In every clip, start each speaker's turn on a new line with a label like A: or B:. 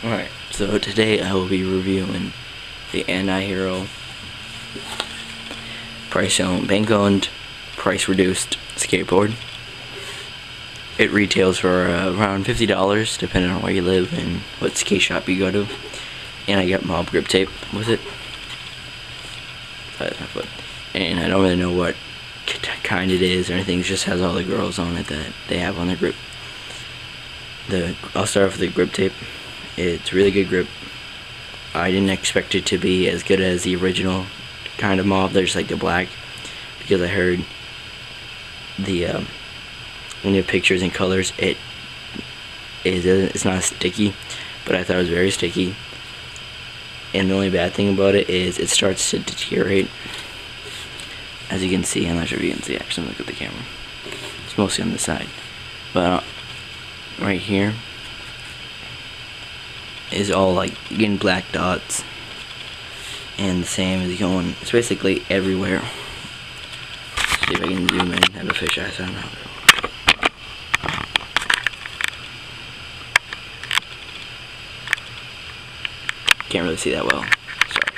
A: Alright, so today I will be reviewing the Anti-Hero price-owned, bank-owned, price-reduced skateboard. It retails for around $50 depending on where you live and what skate shop you go to. And I got mob grip tape with it. And I don't really know what kind it is or anything. It just has all the girls on it that they have on their grip. I'll start off with the grip tape. It's really good grip. I didn't expect it to be as good as the original kind of mob. There's like the black, because I heard the when you have pictures and colors, it's not sticky, but I thought it was very sticky. And the only bad thing about it is it starts to deteriorate. As you can see, I'm not sure if you can see, actually look at the camera. It's mostly on the side, but right here is all like getting black dots, and the same is going, it's basically everywhere. See if I can zoom in, have a fisheye somehow. Can't really see that well, sorry.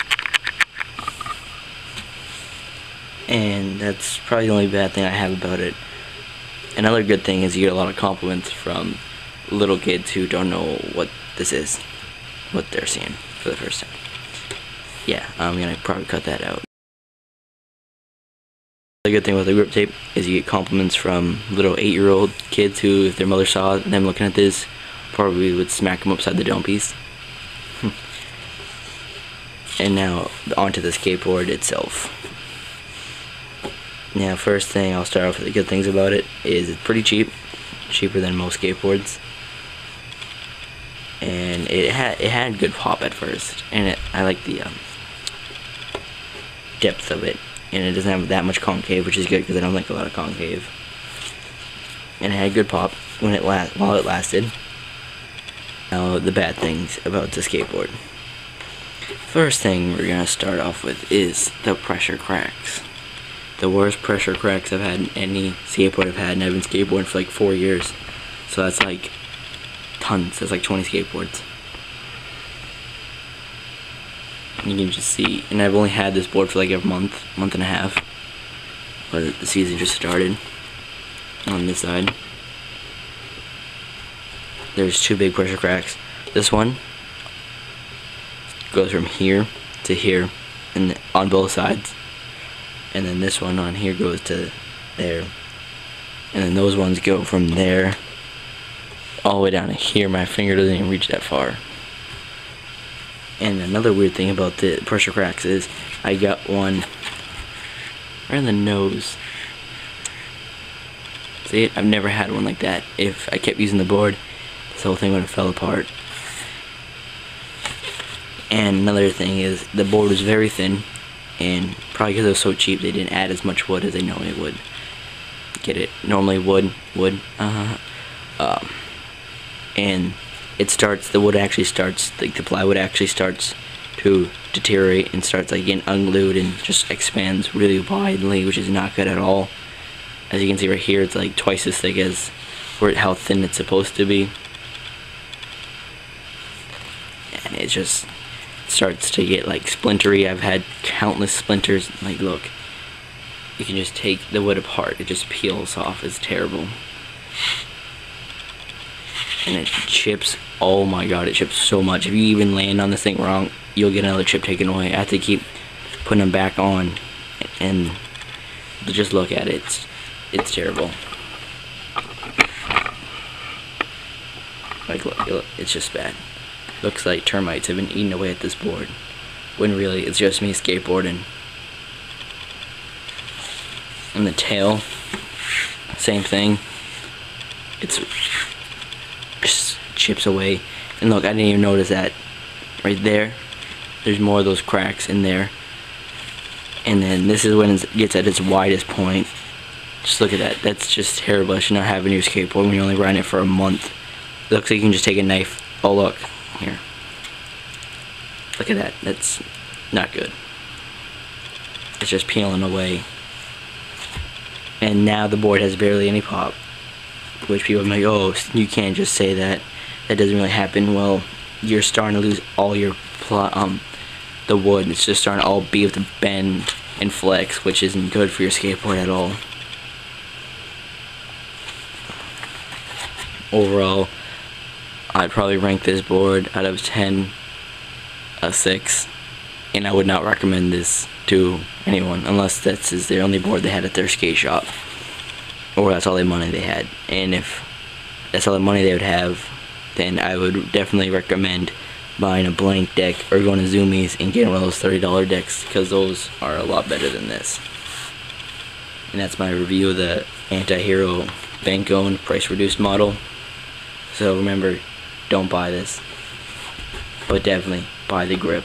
A: And that's probably the only bad thing I have about it. Another good thing is you get a lot of compliments from little kids who don't know what this is, what they're seeing for the first time. Yeah, I'm gonna probably cut that out. The good thing with the grip tape is you get compliments from little 8-year-old kids who, if their mother saw them looking at this, probably would smack them upside the dome piece. And now onto the skateboard itself. Now, first thing, I'll start off with the good things about it is it's pretty cheap, cheaper than most skateboards. And it had good pop at first, and I like the depth of it, and it doesn't have that much concave, which is good because I don't like a lot of concave. And it had good pop while it lasted. Now the bad things about the skateboard. First thing we're gonna start off with is the pressure cracks. The worst pressure cracks I've had in any skateboard I've had, and I've been skateboarding for like 4 years. So that's like tons. That's like 20 skateboards. You can just see, and I've only had this board for like a month and a half, but the season just started. On this side, there's 2 big pressure cracks. This one goes from here to here, and on both sides, and then this one on here goes to there, and then those ones go from there all the way down to here. My finger doesn't even reach that far. And another weird thing about the pressure cracks is I got one right in the nose. See it? I've never had one like that. If I kept using the board, this whole thing would have fell apart. And another thing is the board was very thin, and probably because it was so cheap they didn't add as much wood as they normally would. Get it? Normally wood, and the wood actually starts, like the plywood actually starts to deteriorate and starts like getting unglued and just expands really widely, which is not good at all. As you can see right here, it's like twice as thick as how thin it's supposed to be, and it just starts to get like splintery. I've had countless splinters. Like, look, you can just take the wood apart, it just peels off. It's terrible. And it chips. Oh my god, it chips so much. If you even land on this thing wrong, you'll get another chip taken away. I have to keep putting them back on, and just look at it. It's terrible. Like, look, it's just bad. Looks like termites have been eating away at this board, when really it's just me skateboarding. And the tail, same thing. It's just chips away. And look, I didn't even notice that right there. There's more of those cracks in there. And then this is when it gets at its widest point. Just look at that. That's just terrible. I should not have a new skateboard when you only ride it for a month. It looks like you can just take a knife. Oh look, here. Look at that. That's not good. It's just peeling away. And now the board has barely any pop. Which people are like, oh, you can't just say that. That doesn't really happen. Well, you're starting to lose all your the wood. It's just starting to all be able to bend and flex, which isn't good for your skateboard at all. Overall, I'd probably rank this board out of 10 a 6, and I would not recommend this to anyone unless this is the only board they had at their skate shop, or that's all the money they had. And if that's all the money they would have, then I would definitely recommend buying a blank deck or going to Zoomies and getting one of those $30 decks, because those are a lot better than this. And that's my review of the Anti-Hero bank-owned price reduced model. So remember, don't buy this, but definitely buy the grip.